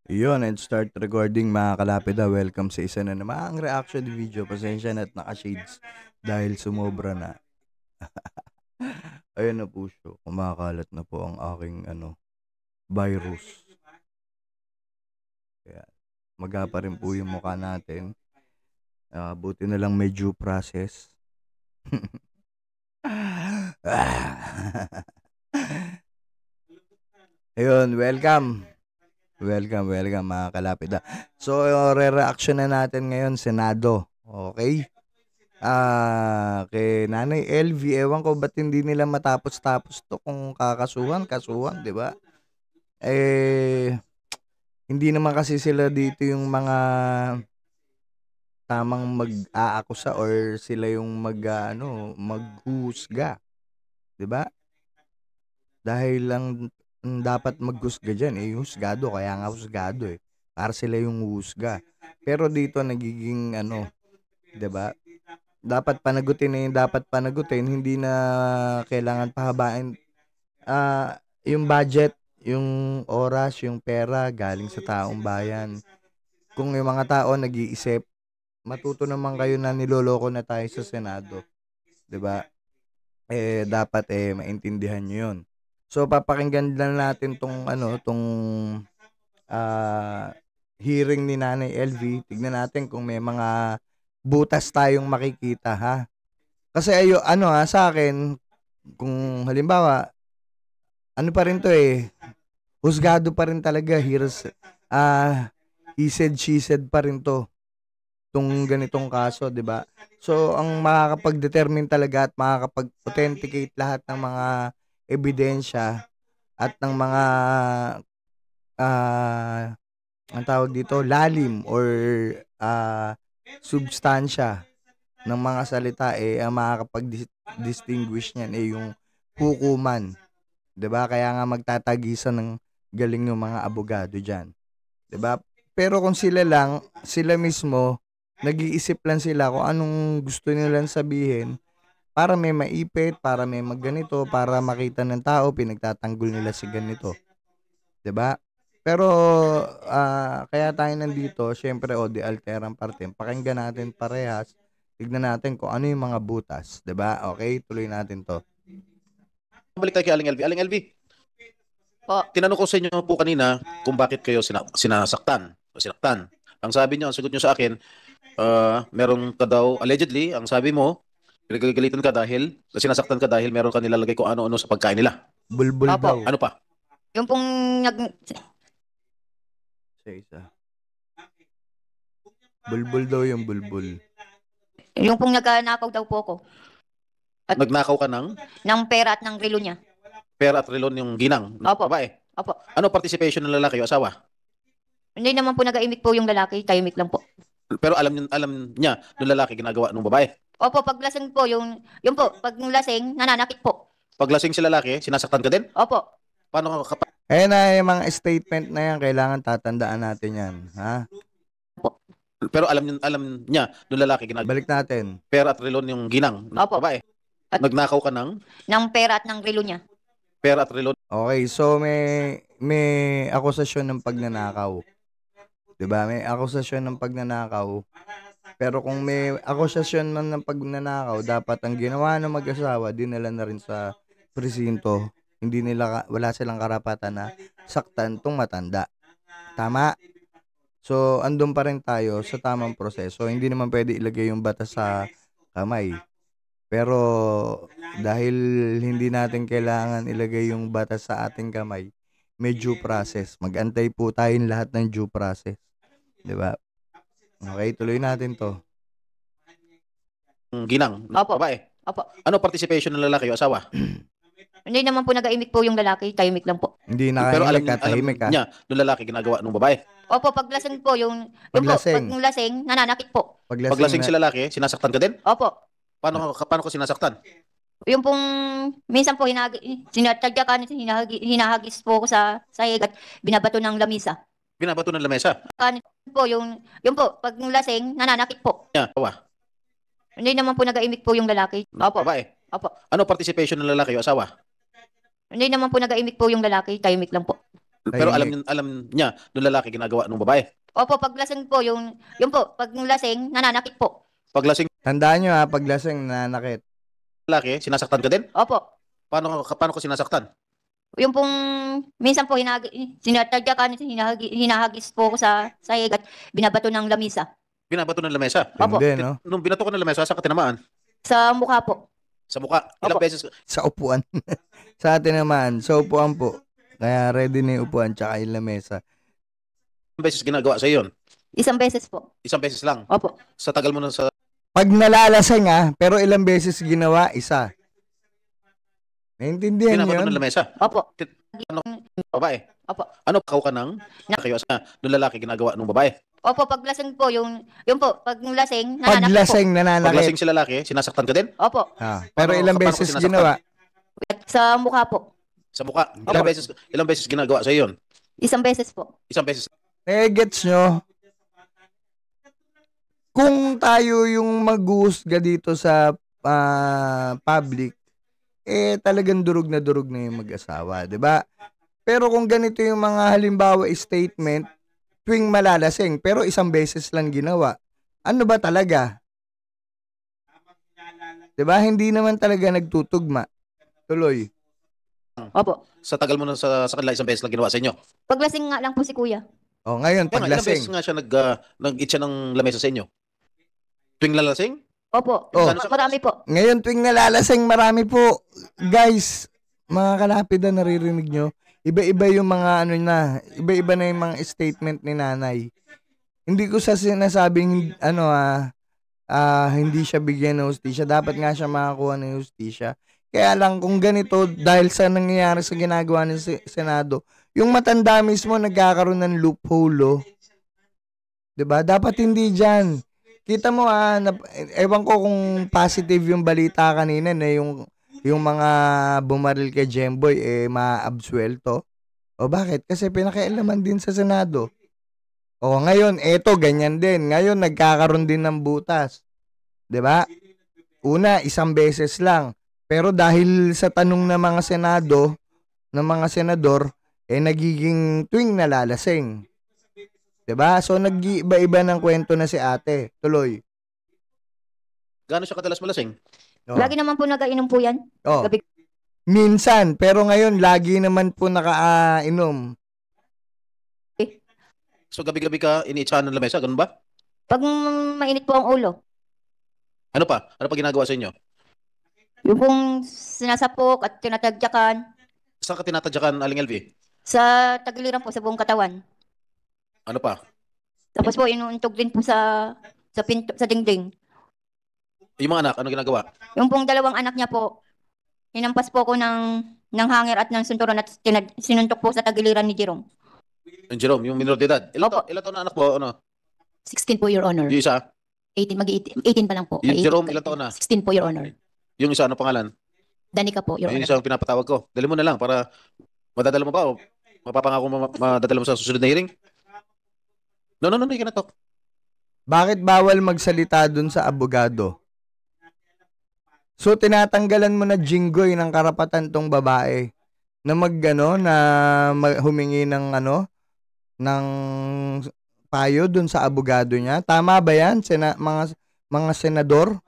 Yun, and start recording mga kalapida. Welcome sa isa na namang reaction video. Pasensya na at naka-shades dahil sumobra na. Ayun na po siya. Kumakalat na po ang aking virus. Kaya magapa rin po yung mukha natin. Buti na lang may due process. Ayun, welcome. Welcome mga kalapida. So, re-reaction na natin ngayon, Senado. Okay? Kay Nanay LV, ewan ko ba't hindi nila matapos-tapos to kung kasuhan, di ba? Hindi naman kasi sila dito yung mga tamang mag-aakusa or sila yung maghusga, di ba? Dahil lang dapat maghusga dyan, husgado, kaya nga husgado para sila yung husga. Pero dito nagiging di ba? Dapat panagutin na yung dapat panagutin, hindi na kailangan pahabain yung budget, yung oras, yung pera galing sa taong bayan. Kung yung mga tao nag-iisip, matuto naman kayo na niloloko na tayo sa Senado. 'Di ba? Dapat maintindihan niyo 'yon. So papakinggan lang natin tong hearing ni Nanay LV. Tignan natin kung may mga butas tayong makikita, ha. Kasi sa akin, kung halimbawa pa rin to husgado pa rin talaga, he said, she said pa rin tong ganitong kaso, 'di ba? So ang makakapag-determine talaga at makakapag-authenticate lahat ng mga ebidensya at ng mga ang tawag dito, lalim or substansya ng mga salita ang makakapag-distinguish niyan yung hukuman. 'Di ba? Kaya nga magtatagisan ng galing ng mga abogado diyan. 'Di ba? Pero kung sila mismo nag-iisip lang sila kung anong gusto nilang sabihin para may maipit, para may magganito, para makita ng tao pinagtatanggol nila si ganito. 'Di ba? Pero kaya tayo nandito, syempre de alteram partem. Pakinggan natin parehas. Tignan natin kung ano yung mga butas, 'di ba? Okay, tuloy natin 'to. Balik tayo kay Aling LV. Aling LV, tinanong ko sa inyo po kanina kung bakit kayo sinasaktan o sinaktan. Ang sabi niyo, ang sagot niyo sa akin, meron ka daw, allegedly, ang sabi mo, pinagagalitan ka dahil, sinasaktan ka dahil meron ka nilalagay kung ano-ano sa pagkain nila. Bulbul daw. Ano pa? Yung pong isa. Bulbul daw yung bulbul. Yung pong nagnakaw daw po ako. At nagnakaw ka ng pera at ng relo niya. Pera at relon yung ginang? Opo. Babae? Opo. Ano participation ng lalaki o asawa? Hindi naman po nag-aimik po yung lalaki, tahimik lang po. Pero alam niya ng lalaki ginagawa ng babae? Opo, paglasing po, yung po, pag lasing, nananakit po. Paglasing si lalaki, sinasaktan ka din? Opo. Paano ka na yung mga statement na yan, kailangan tatandaan natin yan, ha? Opo. Pero alam niya ng lalaki ginagawa. Balik natin. Pera at relon yung ginang? Opo. Babae? At nagnakaw ka ng pera at ng relo niya. Pera at relon. Okay, so may akusasyon ng pagnanakaw. 'Di ba? May akusasyon ng pagnanakaw. Pero kung may akusasyon man ng pagnanakaw, dapat ang ginawa ng mag-asawa dinala na rin sa presinto. Wala silang karapatan na saktan tong matanda. Tama? So, andun pa rin tayo sa tamang proseso. Hindi naman pwede ilagay yung batas sa kamay. Pero dahil hindi natin kailangan ilagay yung batas sa ating kamay, may due process. Mag-antay po tayong lahat ng due process. 'Di ba? Okay, tuloy natin 'to. Ginang? Opo. Babae? Opo. Ano participation ng lalaki o asawa? Hindi naman po nag-aimik po yung lalaki, tahimik lang po. Hindi na Pero alam tahimik niya ng lalaki ginagawa ng babae? Opo, paglasing po, yung Paglasing. po, pag lasing, nananakit po. Paglasing si lalaki, sinasaktan ka din? Opo. Paano ko sinasaktan? Yung pong, minsan po, hinahagis po ako sa sahig at binabato ng lamisa. Binabato ng lamesa? Po, yung po, pag lasing, nananakit po. Asawa? Hindi naman po nag-aimik po yung lalaki. Opo. Babae? Opo. Ano participation ng lalaki o asawa? Hindi naman po nag-aimik po yung lalaki, tahimik lang po. Pero Tahimik. alam niya nung lalaki ginagawa nung babae. Opo, pag lasing po, yung po, pag lasing, nananakit po. Pag lasing Tandaan nyo ha, pag lasing, nananakit. lalaki, sinasaktan ka din? Opo. Paano ko sinasaktan? Yung pong, minsan po, sinatadyakan, hinahagis po ako sa sahig at binabato ng lamisa. Binabato ng lamesa. Opo. Hindi, no? Nung binato ko ng lamesa, saan ka tinamaan? Sa mukha po. Sa mukha. Ilang Opo. beses? Sa upuan. Sa atin naman, sa upuan po. Kaya ready na yung upuan tsaka yung lamesa. Ilang beses ginagawa sa yun? Isang beses po. Isang beses lang. Opo. Sa tagal mo na sa Pag nalalasing pero ilang beses ginawa, isa. Naintindihan binabato yun? ng lamesa. Opo. Babae. Opo. Ano pakaw ka ng kayo sa nung lalaki ginagawa nung babae? Opo, pag lasing po, yung po, pag lasing, Pag nananakit po. lasing, Pag nananakit. lasing si lalaki, sinasaktan ka din? Opo. Pero ilang Paano ko beses sinasaktan? ginawa? Sa mukha po. Sa mukha. Opo. Ilang beses ginagawa sa yun? Isang beses po. Isang beses. Gets nyo? Kung tayo yung mag-uusga dito sa public, talagang durog na yung mag-asawa, 'di ba? Pero kung ganito yung mga halimbawa statement, tuwing malalasing, pero isang beses lang ginawa, ano ba talaga? 'Di ba? Hindi naman talaga nagtutugma. Tuloy. Opo. Sa tagal mo na sa kanila, isang beses lang ginawa sa inyo. Pag lasing nga lang po si kuya. O ngayon, Kaya nga, ilang beses paglasing. nga siya nag-eat siya ng lamesa sa inyo? Tuwing lalasing? Opo. Oh. Marami po. Ngayon, tuwing nalalasing, marami po. Guys, mga kalapid na naririnig nyo, iba-iba yung mga iba-iba na yung mga statement ni nanay. Hindi ko sa sinasabing, hindi siya bigyan ng hustisya. Dapat nga siya makakuha ng hustisya. Kaya lang, kung ganito, dahil sa nangyayari sa ginagawa ng Senado, yung matanda mismo nagkakaroon ng loophole, 'di ba? Dapat hindi diyan. Kita mo ewan ko kung positive yung balita kanina na yung mga bumaril kay Jemboy maabsuelto. O bakit? Kasi pinakialaman din sa Senado. O ngayon, ganyan din. Ngayon nagkakaroon din ng butas. 'Di ba? Una, isang beses lang. Pero dahil sa tanong ng mga senador, nagiging tuwing nalalasing. 'Di ba? So nag-iiba-iba ng kwento na si ate. Tuloy. Gaano siya kadalas malasing? Lagi naman po nagainom po yan. Oh. Gabi. Minsan, pero ngayon lagi naman po nakainom. So gabi-gabi ka iniitsahan ng lamesa, ganun ba? Pag mainit po ang ulo. Ano pa? Ano pa ginagawa sa inyo? Yung pong sinasapok at tinatagyakan. Saan ka tinatadyakan, Aling LV? Sa tagiliran po, sa buong katawan. Ano pa? Tapos po, inuuntog din po sa pinto, sa dingding. Yung mga anak, ano ginagawa? Yung pong dalawang anak niya po, hinampas po ko ng hanger at ng sunturon at sinuntok po sa tagiliran ni Jerome. Yung Jerome, yung minor de edad. Opo. Ilan taon na anak mo? Ano? 16 po, Your Honor. Yung isa? 18 pa lang po. Yung 18 Jerome, pa- ilan taon na? 16 po, Your Honor. Yung isa, ano pangalan? Danica po, Your Yung Honor. isa ang pinapatawag ko. Dali mo na lang para madadala mo ba o mapapangako mo madadala mo sa susunod na hearing? No, you cannot talk. Bakit bawal magsalita dun sa abogado? So tinatanggalan mo na jinggoy ng karapatan tong babae na humingi ng ng payo dun sa abogado niya. Tama ba 'yan? Mga senador?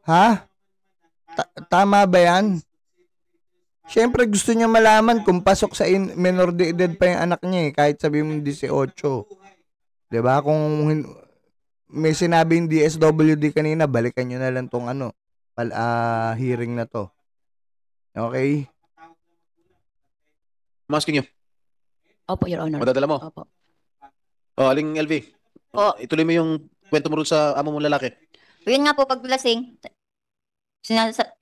Ha? Tama ba 'yan? Siyempre gusto niya malaman kung pasok sa menor de edad pa yung anak niya kahit sabi mo 18. 'Di ba? Kung may sinabing DSWD kanina, balikan nyo na lang tong hearing na to. Okay? I'm asking you. Opo, Your Honor. Madadala mo? Opo. Aling LV. O, Ituloy mo yung kwento mo rin sa amo mong lalaki. yun nga po, pag lasing,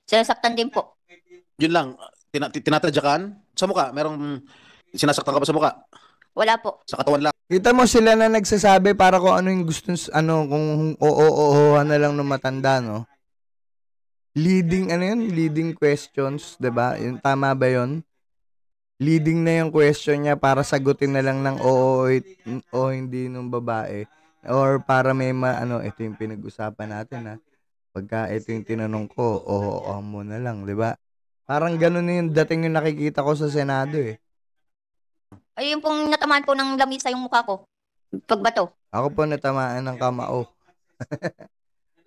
sinasaktan din po. Yun lang. Tinatadyakan sa mukha. Merong sinasaktan ka ba sa mukha? Wala po. Sa katawan lang. Kita mo sila na nagsasabi para kung ano yung gusto, kung oo na lang ng matanda, no? Leading questions, 'di ba? Yung tama ba 'yon? Leading na yung question niya para sagutin na lang ng oo o hindi nung babae or para may ito yung pinag-usapan natin ha. Pagka ito yung tinanong ko, oo mo na lang, 'di ba? Parang ganoon na yung dating yung nakikita ko sa Senado eh. Ay, yung pong natamaan po ng lamisa yung mukha ko. Pagbato. Ako po natamaan ng kamao.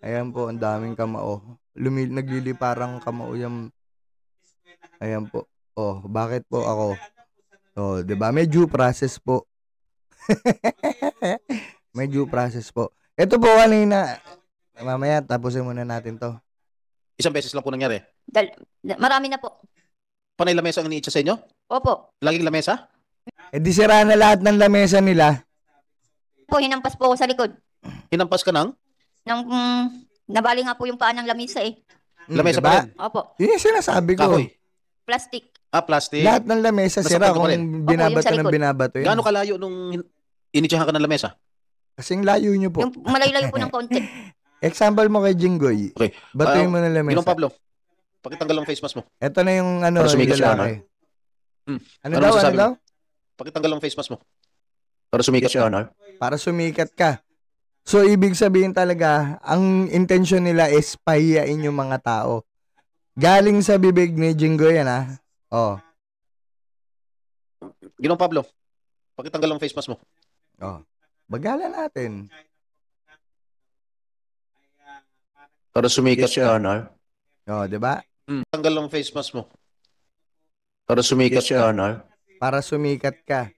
Ayan po, ang daming kamao. Nagliliparang kamao yung... Ayan po. Oh, bakit po ako? Oh, 'di ba? May due process po. May due process po. Ito po kanina. Mamaya tapusin muna natin 'to. Isang beses lang po nangyari. Marami na po. Panay lamesa ang iniitsa sa inyo? Opo. Laging lamesa? Eh di sira na lahat ng lamesa nila. Po, hinampas po ako sa likod. Hinampas ka ng Nabali nga po yung paa ng lamisa eh. lamesa Diba? pa rin? Opo. Yun yung sinasabi ko. Kahoy. Plastic. Plastic. Lahat ng lamesa Nasaktan sira ka pa kung rin? binabato sa ng likod. binabato yan. Gaano kalayo nung initsahan ka ng lamesa? Kasing layo nyo po. Yung malayo-layo po ng konti. Example mo kay Jinggoy. Okay. Batuin mo ng lamesa. Ginong Pablo, pakitanggal ang face mask mo. Ito na yung ano, Para sumikat siya, lalaki. Hmm. Ano Ano daw, ano masasabi daw? Pakitanggal ang face mask mo. Para sumikat Yes, Your siya. Honor. Para sumikat ka. So, ibig sabihin talaga, ang intention nila is pahiyain yung mga tao. Galing sa bibig ni Jinggoy yan, ha? Oh. Ginong Pablo, pakitanggal ang face mask mo. Oh. Bagalan natin. Para sumikat Yes, Your siya. Honor. Oh, 'di ba? Tanggal ang face mask mo. Para sumikat Yes, Your siya. Honor. Para sumikat ka.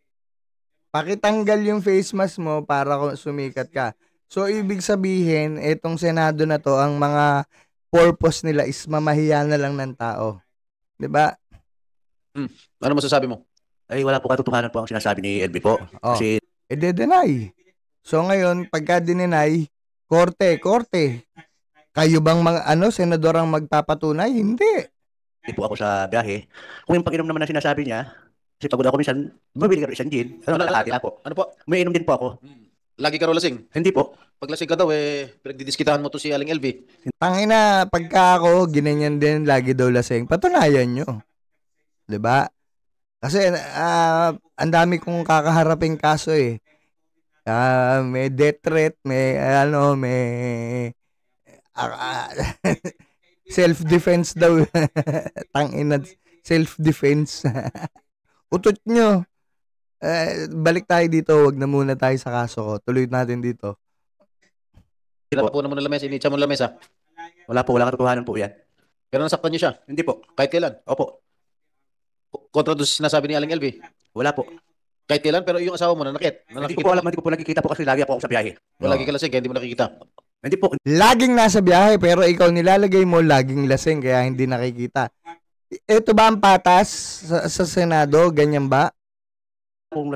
Pakitanggal yung face mask mo para sumikat ka. So, ibig sabihin, itong Senado na to, ang mga purpose nila is mamahiya na lang ng tao. 'Di ba? Ano masasabi mo? Ay, wala po katotohanan po ang sinasabi ni LB po. Oh. Kasi I-deny. So, ngayon, pagka dinenay, korte. Kayo bang mga, senador ang magpapatunay? Hindi. hindi po ako sa biyahe. Kung yung pag-inom naman na sinasabi niya, kasi pagod ako minsan, bumibili ka rin isang gin. Kalahati na po. Ano po? Umiinom din po ako. Lagi ka raw lasing. Hindi po. Pag lasing ka daw, pinagdidiskitahan mo to si Aling LV. Tangina, pagka ako, ginanyan din, lagi daw lasing. Patunayan nyo. 'Di ba? Kasi, ang dami kong kakaharaping kaso eh. May death threat, may, self-defense daw. Tangina, self-defense. Utot nyo. Balik tayo dito, wag na muna tayo sa kaso ko. Tuloy natin dito. Tinatapunan mo ng lamesa, initsa mo ng lamesa. Wala po, wala katotohanan po yan. Pero nasaktan niyo siya. Hindi po. Kahit kailan. Opo. Kontra doon sa sinasabi ni Aling LV. Wala po. Kahit kailan, pero yung asawa mo nanakit. Hindi ko po nakikita po kasi lagi po ako sa biyahe. Lagi ka lasing, kaya hindi mo nakikita. Hindi po. Laging nasa biyahe, pero ikaw nilalagay mo laging lasing, kaya hindi nakikita. Ito ba ang patas sa Senado? Ganyan ba? Kung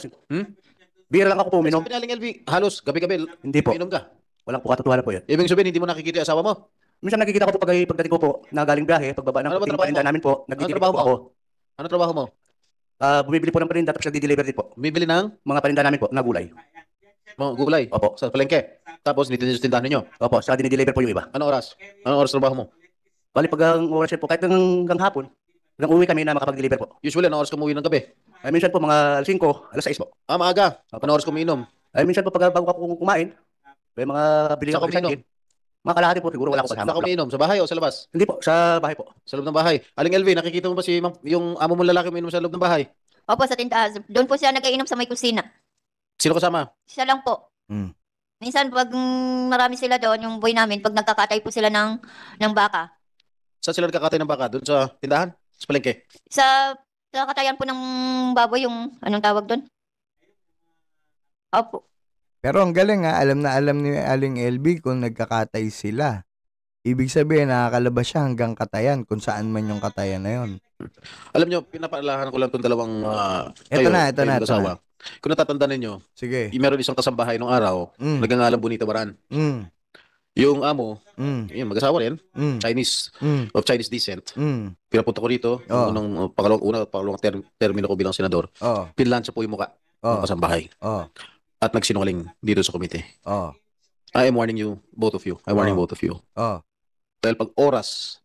bira lang ako po uminom. Sabi ni Aling LV, halos gabi-gabi, Hindi po. uminom ka. Walang po katotohanan po yan. Ibig sabihin, hindi mo nakikita yung asawa mo. Minsan nakikita ko po pagdating ko po na galing biyahe, pagbaba ng Ano ba trabaho paninda mo? namin po, Ano nagdidilig trabaho po mo? ako. Ano trabaho mo? Bumibili po ng paninda tapos nagdi-deliver din po. Bibili ng Mga paninda namin po na gulay. mga gulay. Opo. Sa palengke. Tapos, dito sa tindahan ninyo. Opo, saka dinideliver po yung iba. Anong oras? Anong oras trabaho mo? Bali pag ang oras po, kahit hanggang hapon, hanggang uwi kami na makapag-deliver po. Usually, anong oras ka umuwi ng gabi? Ay minsan po mga 5, alas 6 po. Maaga. Anong oras ka umiinom? Ay minsan po pag bago ako kumain, may mga bili Saan ako ka isang umiinom? gin. Mga kalahati po, siguro wala ko Saan kasama. ka umiinom? Sa bahay o sa labas? Hindi po, sa bahay po. Sa loob ng bahay. Aling LV, nakikita mo ba yung amo mong lalaki umiinom sa loob ng bahay? Opo, sa tindahan. Doon po siya nag-iinom sa may kusina. Sino kasama? Siya lang po. Hmm. Minsan, pag marami sila doon, yung boy namin, pag nagkakatay po sila ng baka. Saan sila nagkakatay ng baka? Doon sa tindahan? Sa palengke? Sa katayan po ng baboy, yung anong tawag doon? Opo. Pero ang galing ha, alam na alam ni Aling LB kung nagkakatay sila. Ibig sabihin, nakakalabas siya hanggang katayan, kung saan man yung katayan na yun. Alam nyo, pinapaalahan ko lang itong dalawang Ito na. mag-asawa. Kung natatandaan ninyo, Sige. meron isang kasambahay nung araw, nagangalang Bonita Baran. Yung amo, yun, mag-asawa rin, Chinese, of Chinese descent. Pinapunta ko rito, Oh. nung pangalawang termino ko bilang senador, Oh. pinlansya po yung muka ng Oh. kasambahay. Oh. At nagsinungaling dito sa komite. Oh. I am warning you, both of you. I'm warning both of you. Oh. Dahil pag oras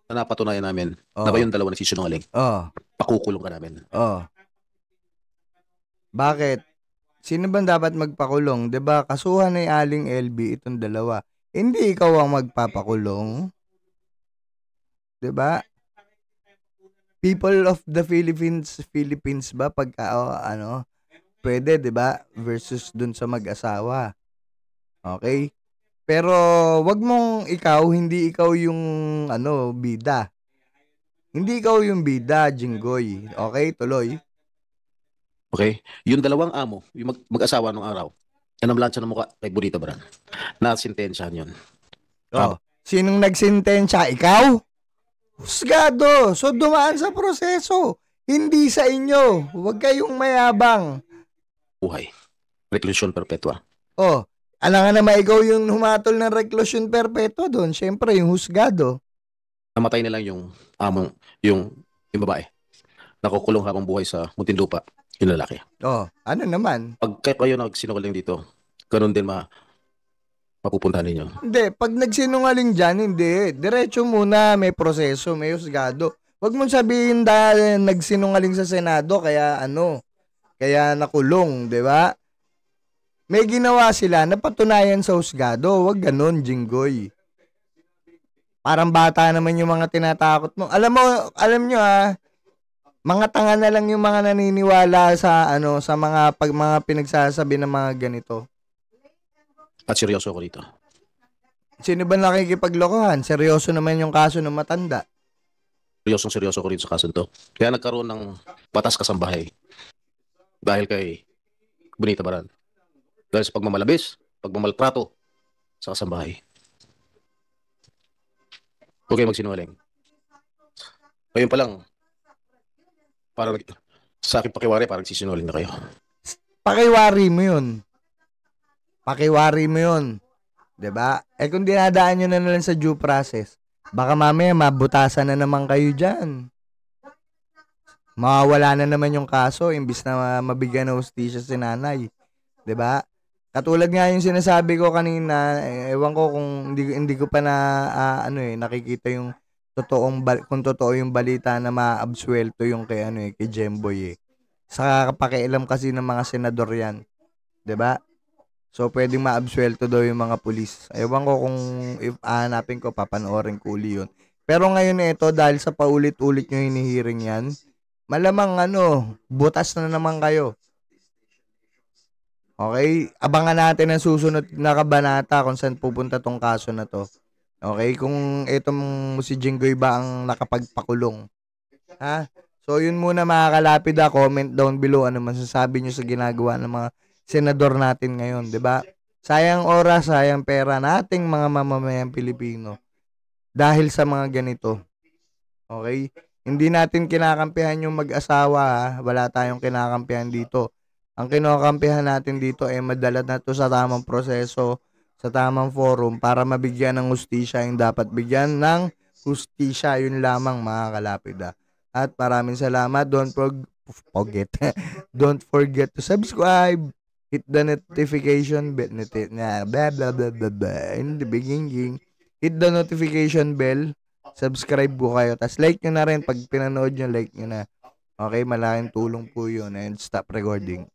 na napatunayan namin na kayong dalawa nagsisinungaling, Oh. pakukulong ka namin. Oh. Bakit? Sino ba dapat magpakulong? 'Di ba? Kasuhan ni Aling LB itong dalawa. Hindi ikaw ang magpapakulong. 'Di ba? people of the Philippines ba pagka pwede, 'di ba? Versus dun sa mag-asawa. Okay? Pero wag mong hindi ikaw yung bida. Hindi ikaw yung bida, Jinggoy. Okay, tuloy. Okay? Yung dalawang amo, yung mag-asawa nung araw, yan ang lansya ng mukha kay Bonita Baran. Nasintensyahan yun. Oh, sinong nagsintensya? Ikaw? Husgado. So dumaan sa proseso. Hindi sa inyo. Huwag kayong mayabang. Buhay. Reclusion perpetua. Oh, alangan naman ikaw yung humatol ng reclusion perpetua doon. Siyempre, yung husgado. Namatay na lang yung amo, yung babae. Nakukulong habang buhay sa Muntinlupa, yung lalaki. Oh, ano naman? Pag kayo nagsinungaling dito, ganun din mapupuntahan ninyo. Hindi, pag nagsinungaling dyan, hindi. Diretso muna, may proseso, may husgado. Huwag mong sabihin dahil nagsinungaling sa Senado, kaya nakulong, di ba? May ginawa sila, napatunayan sa husgado. Huwag ganun, Jinggoy. Parang bata naman yung mga tinatakot mo. Alam nyo mga tanga na lang yung mga naniniwala sa mga pinagsasabi ng mga ganito. At seryoso ko dito. Sino ba nakikipaglokohan? Seryoso naman yung kaso ng matanda. Seryoso ko dito sa kaso to. Kaya nagkaroon ng batas kasambahay. Dahil kay Bonita Baran. Dahil sa pagmamalabis, pagmamaltrato sa kasambahay. Okay, magsinungaling. Ngayon pa lang, parang sa akin pakiwari, parang sisinungaling na kayo. Pakiwari mo yun. 'Di ba? Kung dinadaan nyo na lang sa due process, baka mamaya mabutasan na naman kayo dyan. Mawawala na naman yung kaso, imbis na mabigyan ng hustisya si nanay. 'Di ba? Katulad nga yung sinasabi ko kanina, ewan ko kung hindi ko pa nakikita yung kung totoo yung balita na maabsuelto yung kay Jemboy Sa pakialam kasi ng mga senador yan. 'Di ba? So pwedeng maabsuelto daw yung mga pulis. Ewan ko kung hanapin ko, papanoorin ko uli yun. Pero ngayon ito, dahil sa paulit-ulit nyo hinihiring yan, malamang butas na naman kayo. Okay? Abangan natin ang susunod na kabanata kung saan pupunta tong kaso na to. Okay? Kung itong si Jinggoy ba ang nakapagpakulong. Ha? So, yun muna mga kalapida. Comment down below ano masasabi nyo sa ginagawa ng mga senador natin ngayon. 'Di ba? Sayang oras, sayang pera nating mga mamamayang Pilipino. Dahil sa mga ganito. Okay? Hindi natin kinakampihan yung mag-asawa. Wala tayong kinakampihan dito. Ang kinakampihan natin dito ay madala na to sa tamang proseso, sa tamang forum para mabigyan ng hustisya yung dapat bigyan ng hustisya. Yun lamang mga kalapida. At maraming salamat. Don't forget to subscribe. Hit the notification bell. In the beginning, hit the notification bell. Subscribe po kayo. Tapos like nyo na rin. Pag pinanood nyo, like nyo na. Okay, malaking tulong po yun. And stop recording.